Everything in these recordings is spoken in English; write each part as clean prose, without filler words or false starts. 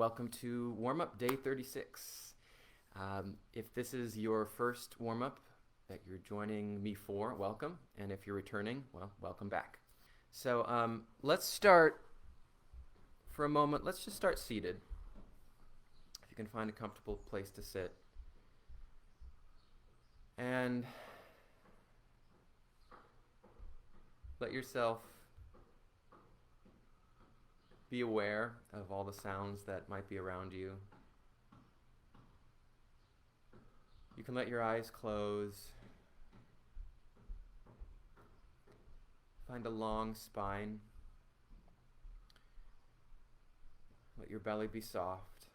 Welcome to warm-up day 36. If this is your first warm-up that you're joining me for, welcome. And if you're returning, well, welcome back. So let's start for a moment. Let's just start seated. If you can find a comfortable place to sit. And let yourself be aware of all the sounds that might be around you. You can let your eyes close. Find a long spine. Let your belly be soft.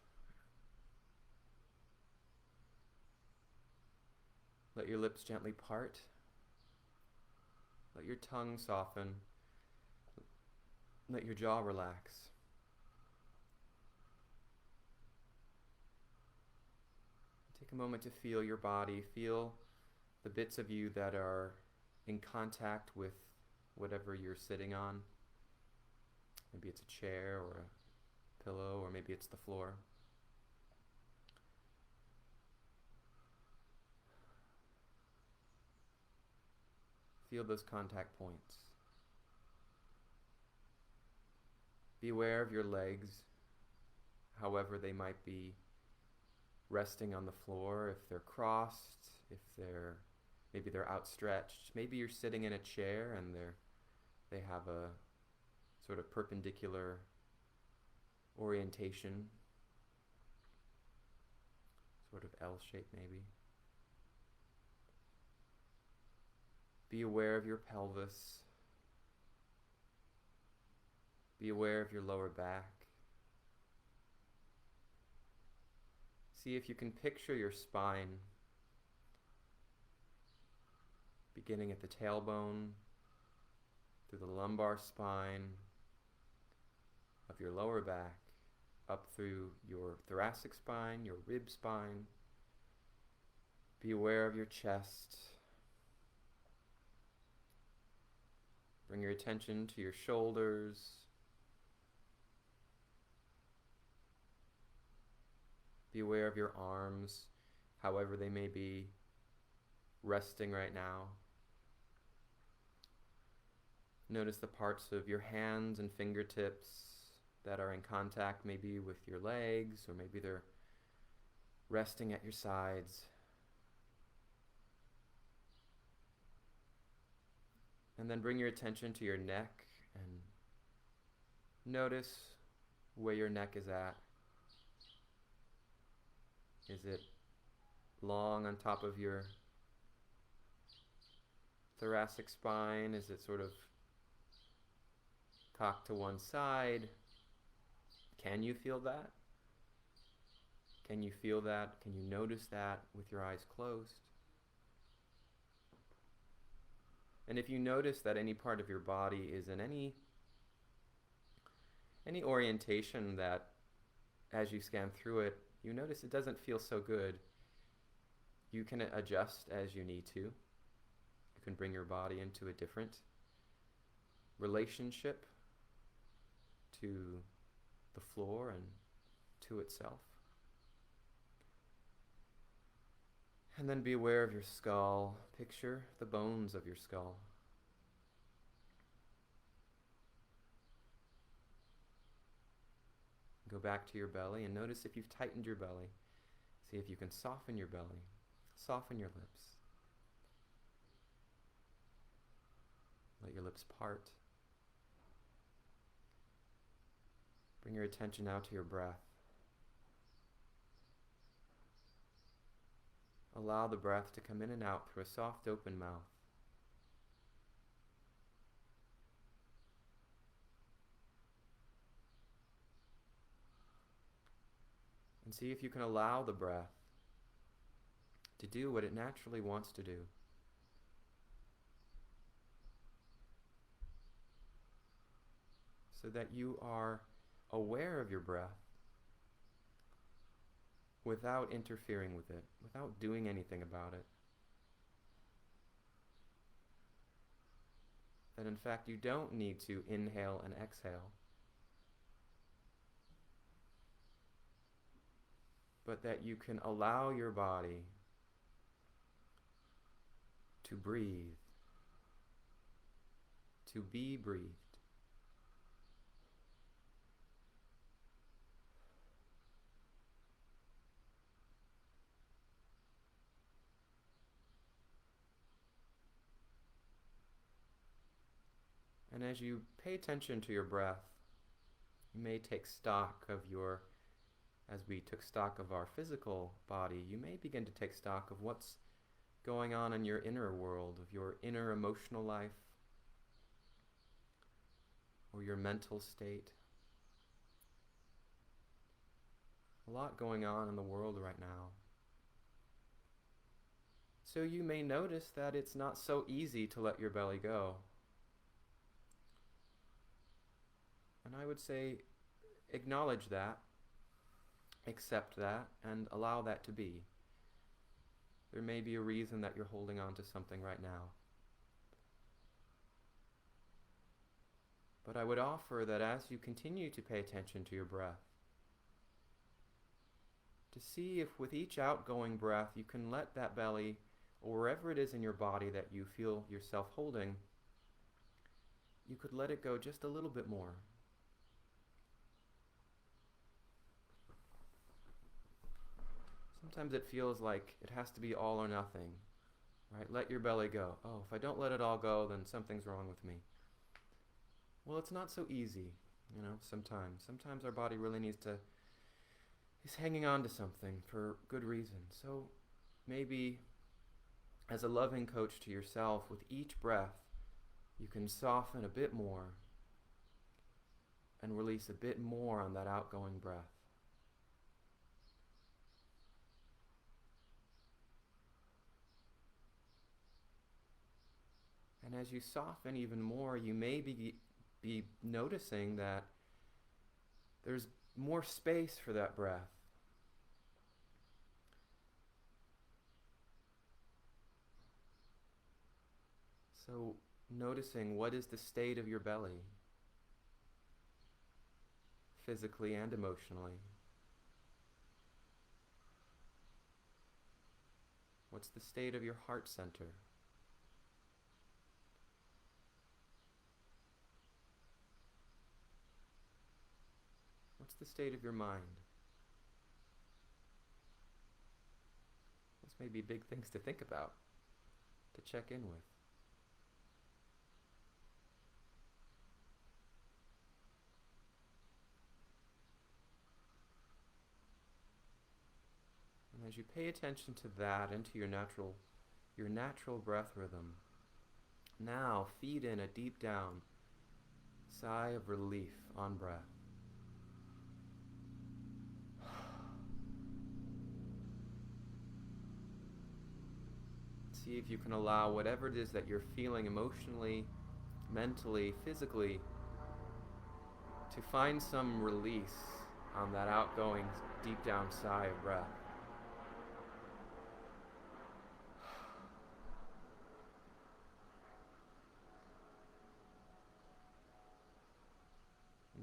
Let your lips gently part. Let your tongue soften. Let your jaw relax. Take a moment to feel your body. Feel the bits of you that are in contact with whatever you're sitting on. Maybe it's a chair or a pillow, or maybe it's the floor. Feel those contact points. Be aware of your legs, however they might be resting on the floor. If they're crossed, maybe they're outstretched. Maybe you're sitting in a chair and they have a sort of perpendicular orientation, sort of L shape maybe. Be aware of your pelvis. Be aware of your lower back. See if you can picture your spine beginning at the tailbone, through the lumbar spine of your lower back, up through your thoracic spine, your rib spine. Be aware of your chest. Bring your attention to your shoulders. Be aware of your arms, however they may be resting right now. Notice the parts of your hands and fingertips that are in contact maybe with your legs, or maybe they're resting at your sides. And then bring your attention to your neck and notice where your neck is at. Is it long on top of your thoracic spine? Is it sort of cocked to one side? Can you feel that? Can you feel that? Can you notice that with your eyes closed? And if you notice that any part of your body is in any orientation that, as you scan through it, you notice it doesn't feel so good, you can adjust as you need to. You can bring your body into a different relationship to the floor and to itself. And then be aware of your skull. Picture the bones of your skull. Go back to your belly and notice if you've tightened your belly. See if you can soften your belly. Soften your lips. Let your lips part. Bring your attention now to your breath. Allow the breath to come in and out through a soft, open mouth. And see if you can allow the breath to do what it naturally wants to do. So that you are aware of your breath without interfering with it, without doing anything about it. That in fact you don't need to inhale and exhale. but that you can allow your body to breathe, to be breathed. And as you pay attention to your breath, you may take stock of as we took stock of our physical body, you may begin to take stock of what's going on in your inner world, of your inner emotional life, or your mental state. A lot going on in the world right now. So you may notice that it's not so easy to let your belly go. And I would say, acknowledge that, accept that, and allow that to be. There may be a reason that you're holding on to something right now. But I would offer that as you continue to pay attention to your breath, to see if with each outgoing breath you can let that belly, or wherever it is in your body that you feel yourself holding, you could let it go just a little bit more. Sometimes it feels like it has to be all or nothing, right? Let your belly go. Oh, if I don't let it all go, then something's wrong with me. Well, it's not so easy, sometimes. Sometimes our body really is hanging on to something for good reason. So maybe as a loving coach to yourself, with each breath, you can soften a bit more and release a bit more on that outgoing breath. And as you soften even more, you may be noticing that there's more space for that breath. So noticing what is the state of your belly, physically and emotionally. What's the state of your heart center? What's the state of your mind? Those may be big things to think about, to check in with. And as you pay attention to that, into your natural breath rhythm, now feed in a deep down sigh of relief on breath. See if you can allow whatever it is that you're feeling emotionally, mentally, physically, to find some release on that outgoing, deep down sigh of breath.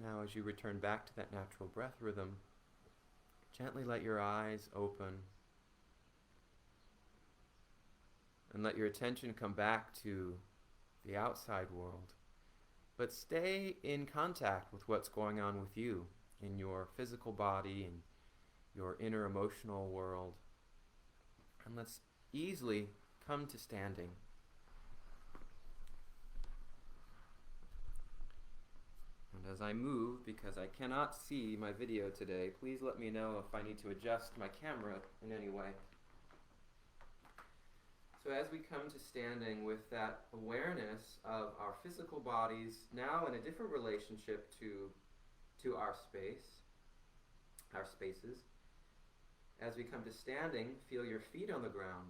Now, as you return back to that natural breath rhythm, gently let your eyes open and let your attention come back to the outside world. But stay in contact with what's going on with you in your physical body and your inner emotional world. And let's easily come to standing. And as I move, because I cannot see my video today, please let me know if I need to adjust my camera in any way. So as we come to standing with that awareness of our physical bodies now in a different relationship to our spaces, as we come to standing, feel your feet on the ground,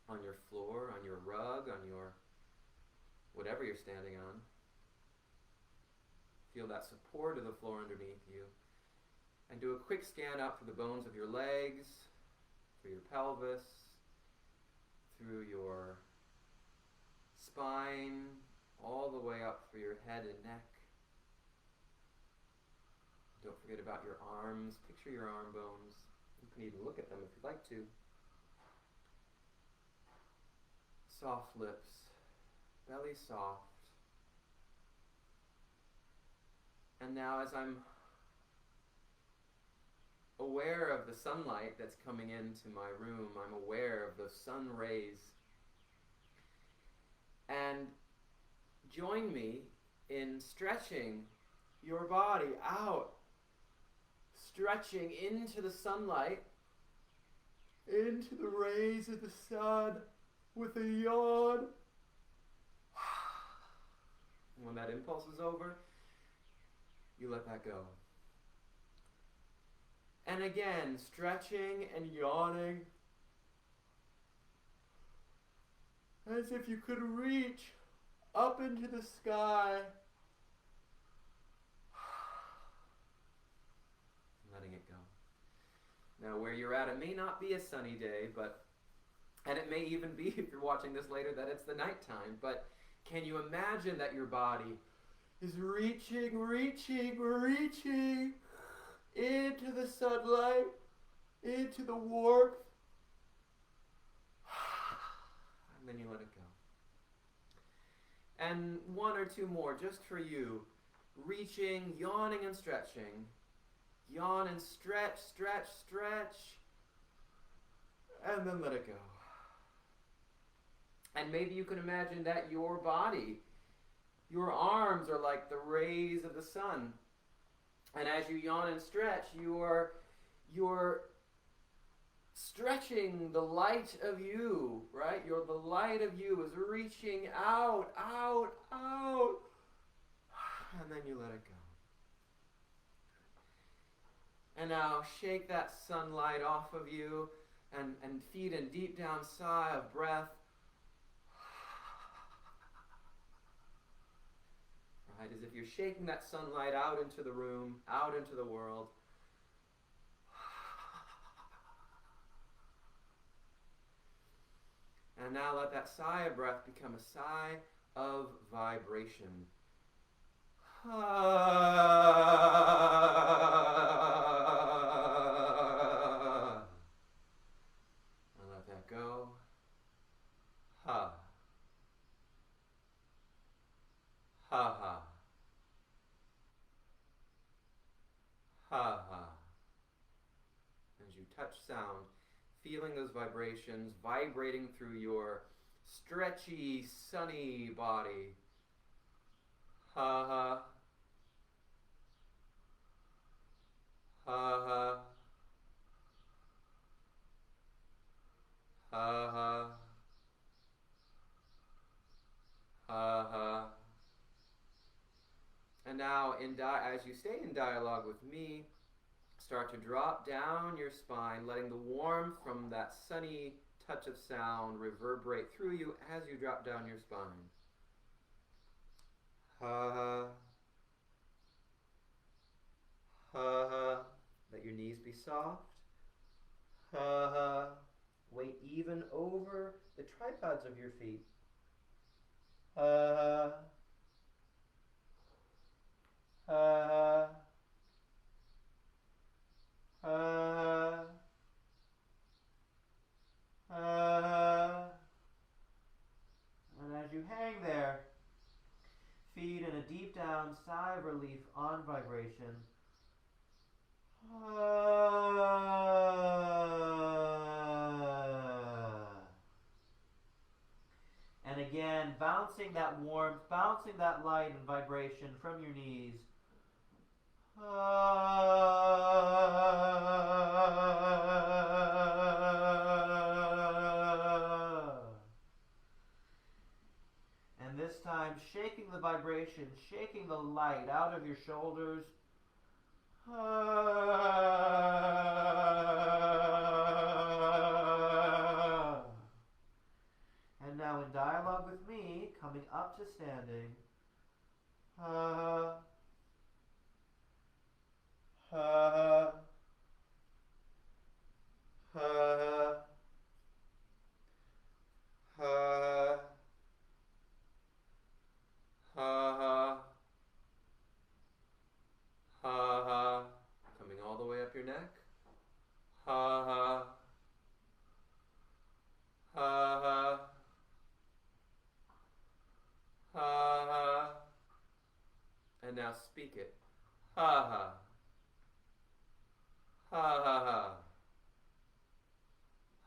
on your floor, on your rug, on your whatever you're standing on. Feel that support of the floor underneath you. And do a quick scan up through the bones of your legs, through your pelvis, through your spine, all the way up through your head and neck. Don't forget about your arms. Picture your arm bones. You can even look at them if you'd like to. Soft lips, belly soft. And now as I'm aware of the sunlight that's coming into my room, I'm aware of the sun rays. And join me in stretching your body out, stretching into the sunlight, into the rays of the sun with a yawn. When that impulse is over, you let that go. And again, stretching and yawning as if you could reach up into the sky. Letting it go. Now where you're at, it may not be a sunny day, and it may even be, if you're watching this later, that it's the nighttime, but can you imagine that your body is reaching into the sunlight, into the warmth, and then you let it go. And one or two more just for you. Reaching, yawning and stretching. Yawn and stretch, and then let it go. And maybe you can imagine that your body, your arms are like the rays of the sun. And as you yawn and stretch, you're stretching the light of you, right? The light of you is reaching out, and then you let it go. And now shake that sunlight off of you and feed a deep down sigh of breath. Right, as if you're shaking that sunlight out into the room, out into the world. And now let that sigh of breath become a sigh of vibration. And let that go. Ha. Ha ha. Ha ha. As you touch sound, feeling those vibrations vibrating through your stretchy, sunny body. Ha ha. Ha ha. Ha ha. Ha ha. And now, as you stay in dialogue with me, start to drop down your spine, letting the warmth from that sunny touch of sound reverberate through you as you drop down your spine. Ha ha. Ha ha. Let your knees be soft. Ha ha. Weight even over the tripods of your feet. Ha ha. Ha ha. And as you hang there, feed in a deep down sigh of relief on vibration. And again, bouncing that warmth, bouncing that light and vibration from your knees. And this time, shaking the vibration, shaking the light out of your shoulders. And now in dialogue with me, coming up to standing. Ha ha. Ha ha. Ha ha. Coming all the way up your neck. ha ha, ha ha, ha ha. And now speak it. Ha ha, ha ha ha,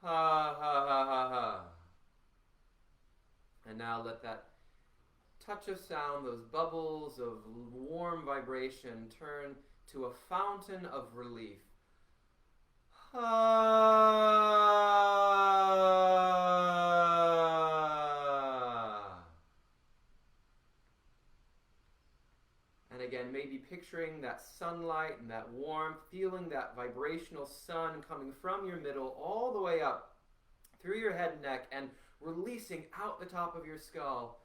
ha ha ha ha ha. And now let that touch of sound, those bubbles of warm vibration, turn to a fountain of relief. And again, maybe picturing that sunlight and that warmth, feeling that vibrational sun coming from your middle all the way up through your head and neck and releasing out the top of your skull.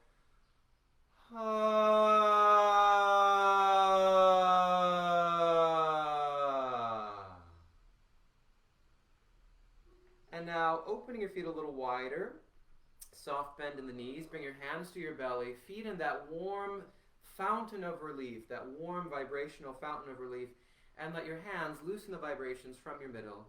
And now opening your feet a little wider, soft bend in the knees, bring your hands to your belly, feet in that warm fountain of relief, that warm vibrational fountain of relief, and let your hands loosen the vibrations from your middle.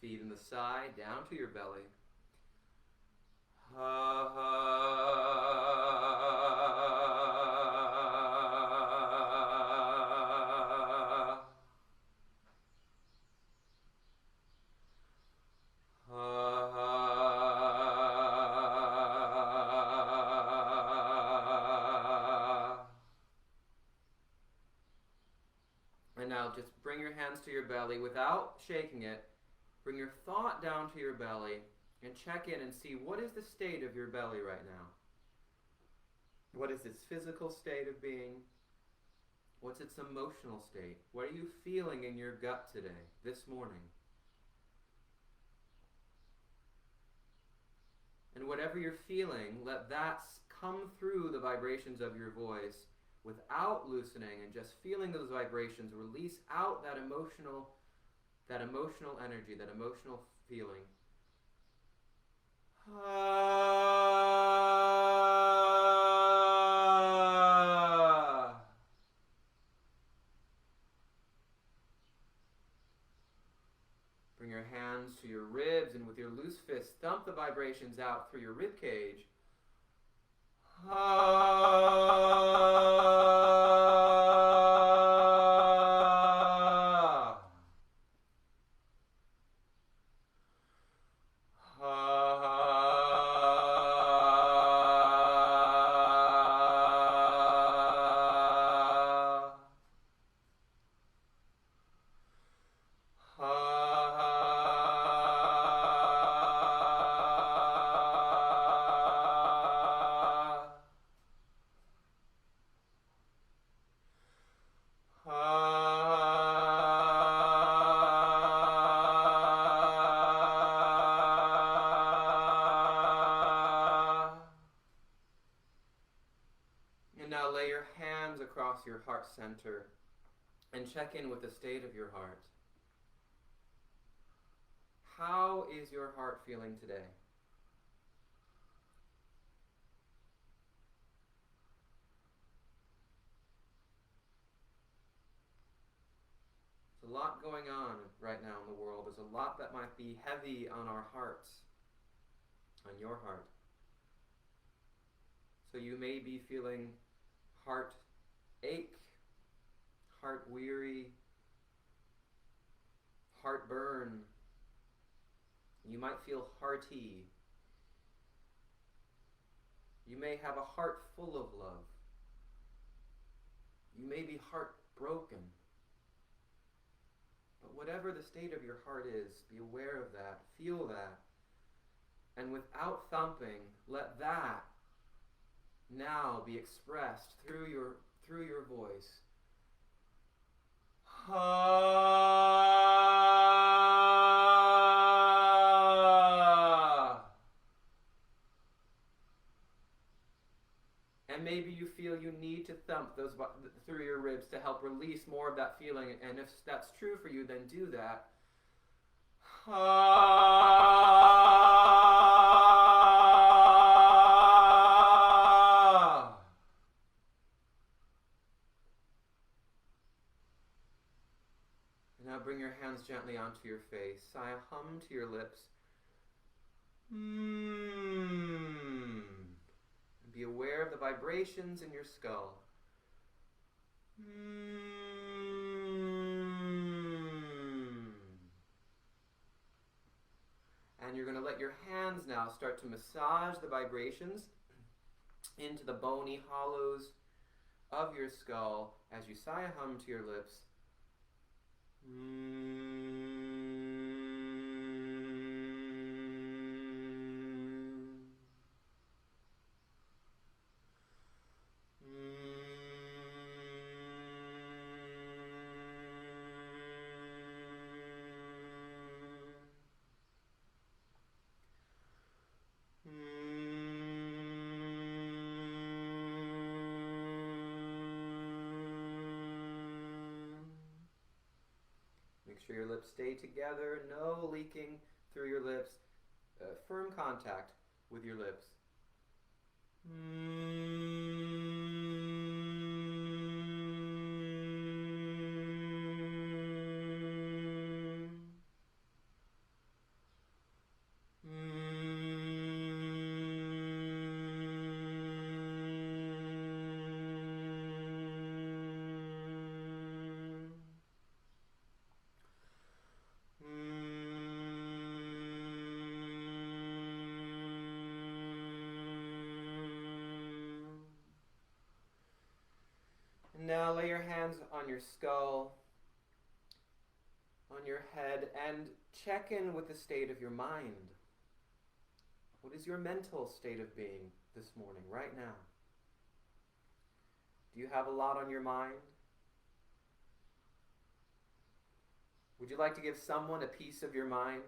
Feet in the side, down to your belly. And now just bring your hands to your belly without shaking it. Bring your thought down to your belly and check in and see what is the state of your belly right now. What is its physical state of being? What's its emotional state? What are you feeling in your gut today, this morning? And whatever you're feeling, let that come through the vibrations of your voice without loosening, and just feeling those vibrations release out that emotional energy, that emotional feeling. Bring your hands to your ribs, and with your loose fist, thump the vibrations out through your rib cage. And now lay your hands across your heart center and check in with the state of your heart. How is your heart feeling today? There's a lot going on right now in the world. There's a lot that might be heavy on our hearts, on your heart. So you may be feeling heart ache, heart weary, heartburn. You might feel hearty. You may have a heart full of love. You may be heartbroken. But whatever the state of your heart is, be aware of that, feel that. And without thumping, let that now be expressed through your voice. And maybe you feel you need to thump those through your ribs to help release more of that feeling. And if that's true for you, then do that. Now bring your hands gently onto your face. Sigh a hum to your lips. And be aware of the vibrations in your skull. And you're going to let your hands now start to massage the vibrations into the bony hollows of your skull as you sigh a hum to your lips. Make sure your lips stay together, no leaking through your lips, firm contact with your lips. Now lay your hands on your skull, on your head, and check in with the state of your mind. What is your mental state of being this morning, right now? Do you have a lot on your mind? Would you like to give someone a piece of your mind?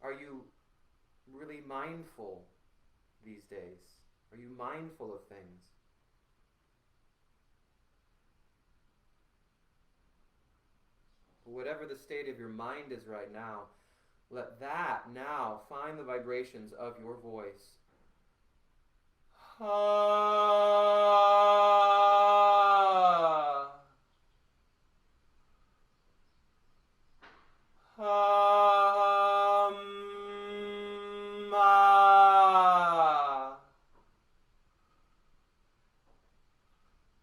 Are you really mindful these days? Are you mindful of things? Whatever the state of your mind is right now, let that now find the vibrations of your voice.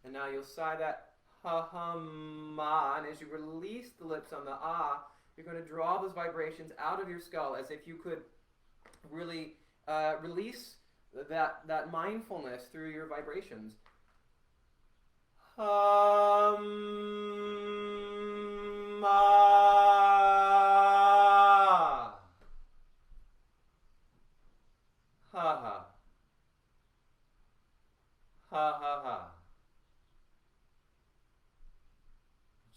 And now you'll sigh that ha-hum-ma, and as you release the lips on the ah, you're going to draw those vibrations out of your skull as if you could really release that mindfulness through your vibrations. Ha-ma. Ha-ha. Ha-ha-ha.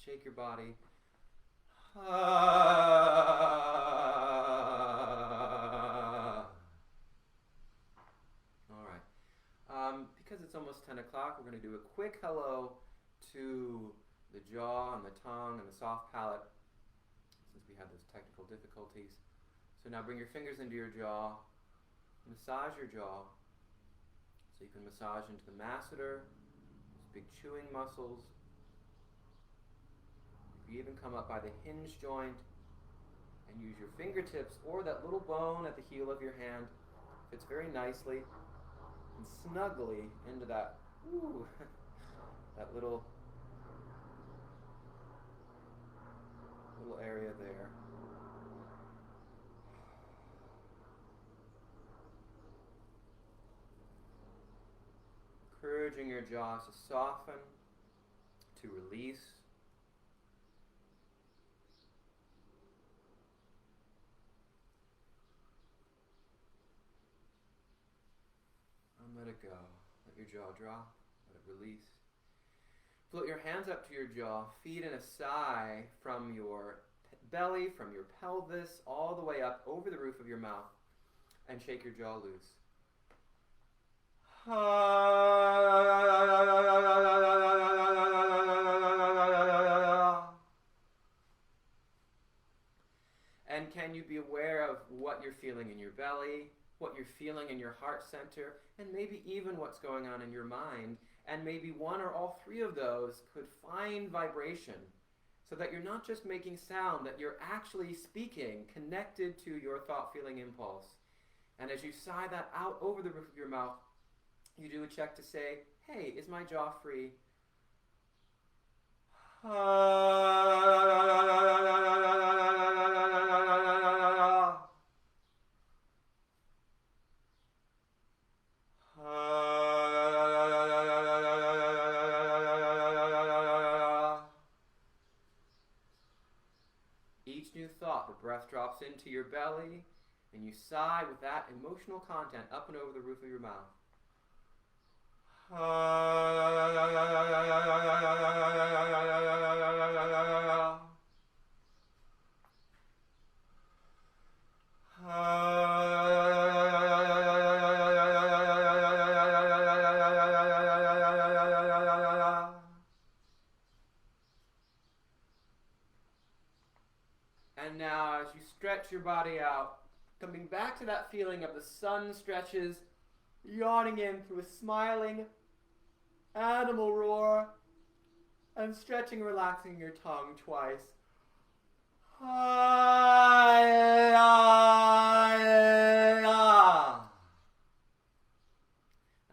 Shake your body. All right. Because it's almost 10 o'clock, we're going to do a quick hello to the jaw and the tongue and the soft palate, since we had those technical difficulties. So now bring your fingers into your jaw. Massage your jaw. So you can massage into the masseter, those big chewing muscles. You even come up by the hinge joint and use your fingertips or that little bone at the heel of your hand. Fits very nicely and snugly into that, that little area there. Encouraging your jaw to soften, to release. Let it go. Let your jaw drop. Let it release. Float your hands up to your jaw. Feed in a sigh from your belly, from your pelvis, all the way up over the roof of your mouth. and shake your jaw loose. And can you be aware of what you're feeling in your belly, what you're feeling in your heart center, and maybe even what's going on in your mind, and maybe one or all three of those could find vibration so that you're not just making sound, that you're actually speaking, connected to your thought, feeling, impulse. And as you sigh that out over the roof of your mouth, you do a check to say, hey, is my jaw free? Each new thought, the breath drops into your belly, and you sigh with that emotional content up and over the roof of your mouth. And now as you stretch your body out, coming back to that feeling of the sun stretches, yawning in through a smiling animal roar, and stretching, relaxing your tongue twice.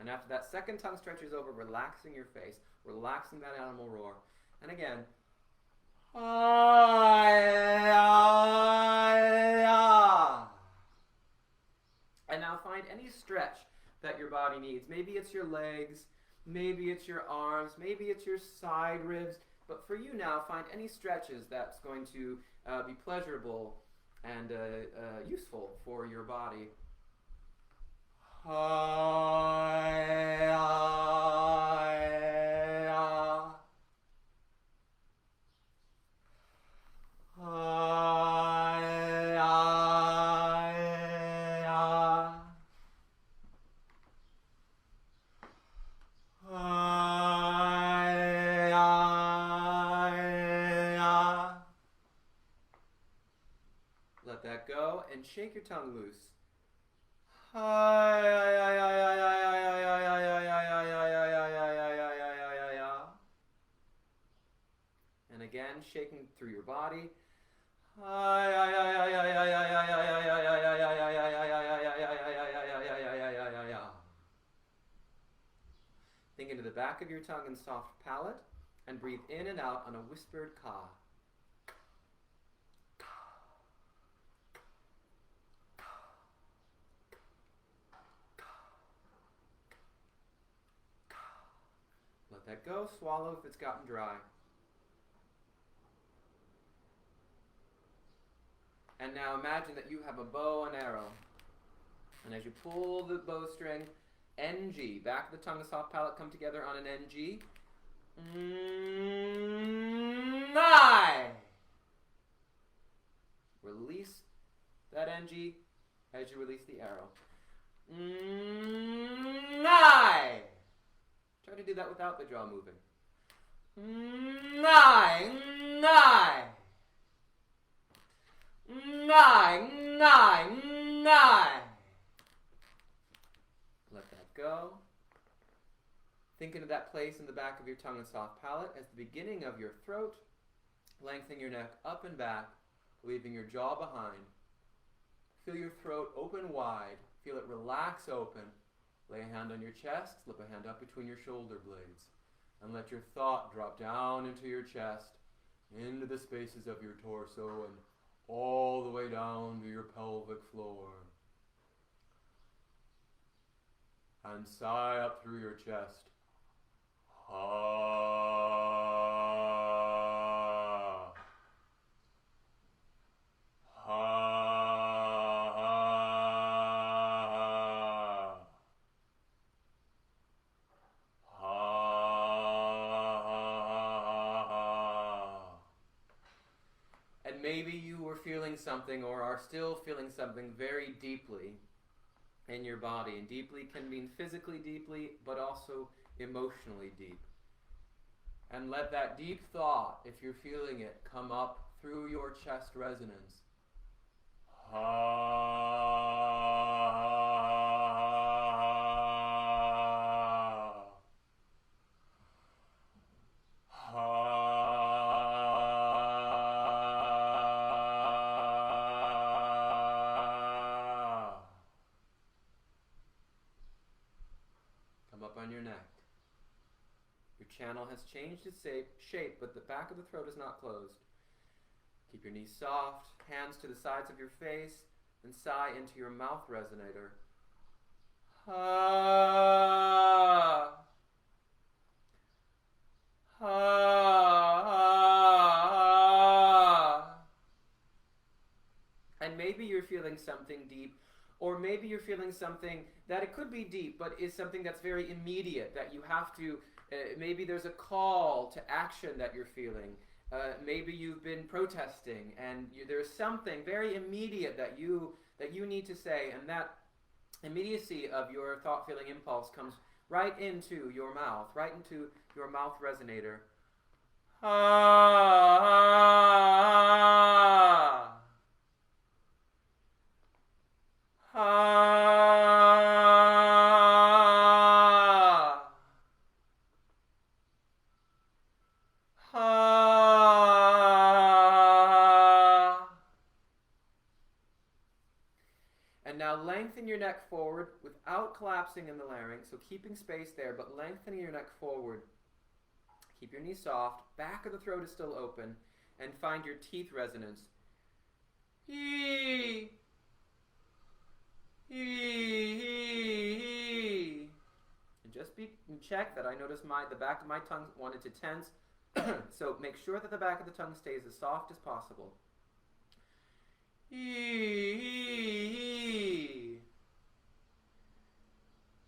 And after that second tongue stretch is over, relaxing your face, relaxing that animal roar. And again. And now find any stretch that your body needs. Maybe it's your legs, maybe it's your arms, maybe it's your side ribs. But for you now, find any stretches that's going to be pleasurable and useful for your body. Let that go and shake your tongue loose. And again, shaking through your body. Think into the back of your tongue and soft palate, and breathe in and out on a whispered ka. Let that go. Swallow if it's gotten dry. And now imagine that you have a bow and arrow. And as you pull the bowstring, NG, back of the tongue and soft palate come together on an NG. Nai. Release that NG as you release the arrow. Nai. Try to do that without the jaw moving. Nai, nai. Nai, nai, nai. Let that go. Think into that place in the back of your tongue and soft palate as the beginning of your throat, lengthening your neck up and back, leaving your jaw behind. Feel your throat open wide. Feel it relax open. Lay a hand on your chest, slip a hand up between your shoulder blades, and let your thought drop down into your chest, into the spaces of your torso, and all the way down to your pelvic floor. And sigh up through your chest. Ha. Ha. Ha. And maybe you were feeling something or are still feeling something very deeply in your body. And deeply can mean physically deeply, but also emotionally deep. And let that deep thought, if you're feeling it, come up through your chest resonance. Come up on your neck. Your channel has changed its shape, but the back of the throat is not closed. Keep your knees soft, hands to the sides of your face, and sigh into your mouth resonator. Ha. Ha. And maybe you're feeling something deep, or maybe you're feeling something that it could be deep, but is something that's very immediate, that you have to, maybe there's a call to action that you're feeling. Maybe you've been protesting, and there's something very immediate that you need to say, and that immediacy of your thought, feeling, impulse comes right into your mouth, right into your mouth resonator. Ha. Ha. And now lengthen your neck forward without collapsing in the larynx, so keeping space there, but lengthening your neck forward. Keep your knees soft, back of the throat is still open, and find your teeth resonance. Hee. Hee. Hee. And just check that I noticed the back of my tongue wanted to tense, so make sure that the back of the tongue stays as soft as possible. Hee.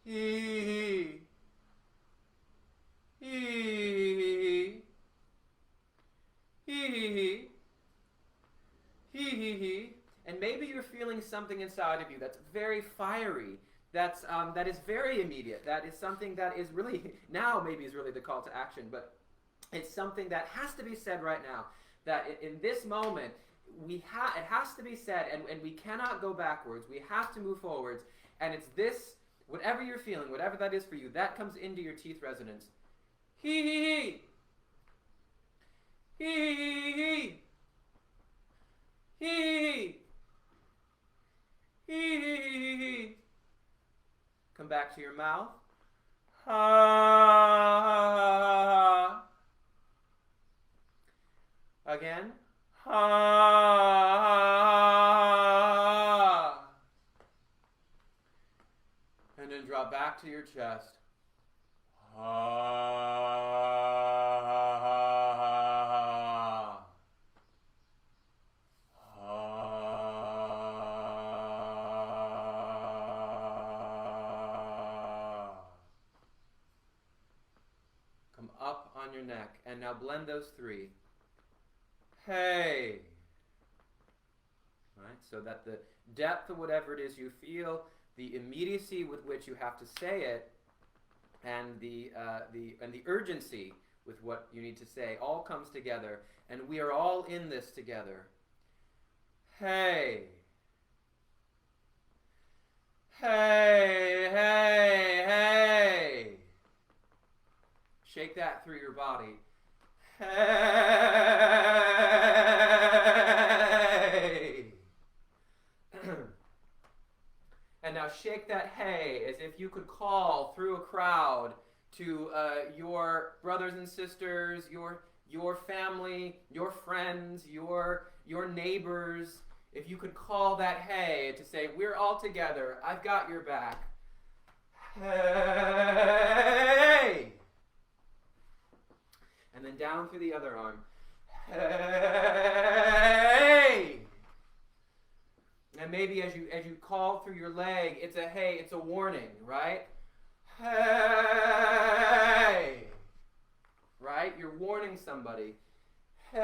Hee. Hee. Hee. Hee. And maybe you're feeling something inside of you that's very fiery, that is very immediate, that is something that is really, now maybe is really the call to action, but it's something that has to be said right now, that in this moment, it has to be said, and we cannot go backwards. We have to move forwards, and it's this, whatever you're feeling, whatever that is for you, that comes into your teeth resonance. Hee hee hee. Hee hee hee. Hee. Come back to your mouth. Ha. Again. Ha. And then drop back to your chest. Ha. Come up on your neck, and now blend those three. Hey. Right, so that the depth of whatever it is you feel, the immediacy with which you have to say it, and the urgency with what you need to say all comes together, and we are all in this together. Hey. Hey, hey, hey. Shake that through your body. Hey. And now shake that hey as if you could call through a crowd to your brothers and sisters, your family, your friends, your neighbors. If you could call that hey to say, we're all together, I've got your back. Hey! And then down through the other arm. Hey! And maybe as you call through your leg, it's a hey, it's a warning, right? Hey! Right? You're warning somebody. Hey!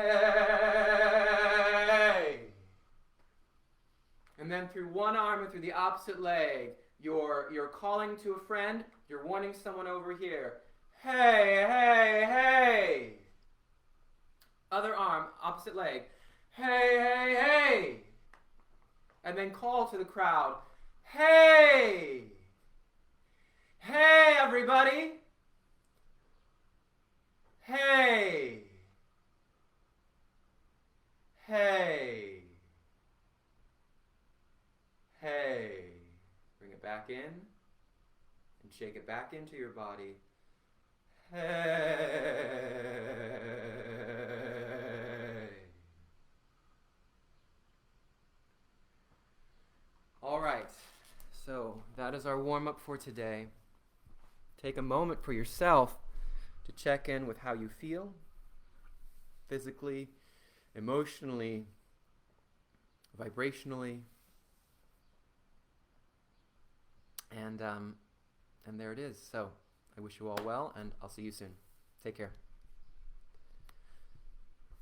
And then through one arm and through the opposite leg, You're calling to a friend. You're warning someone over here. Hey, hey, hey. Other arm, opposite leg. Hey, hey, hey. And then call to the crowd. Hey. Hey, everybody. Hey. Hey. Hey. Bring it back in and shake it back into your body. Hey. All right. So that is our warm-up for today. Take a moment for yourself to check in with how you feel physically, emotionally, vibrationally. And there it is. So I wish you all well, and I'll see you soon. Take care.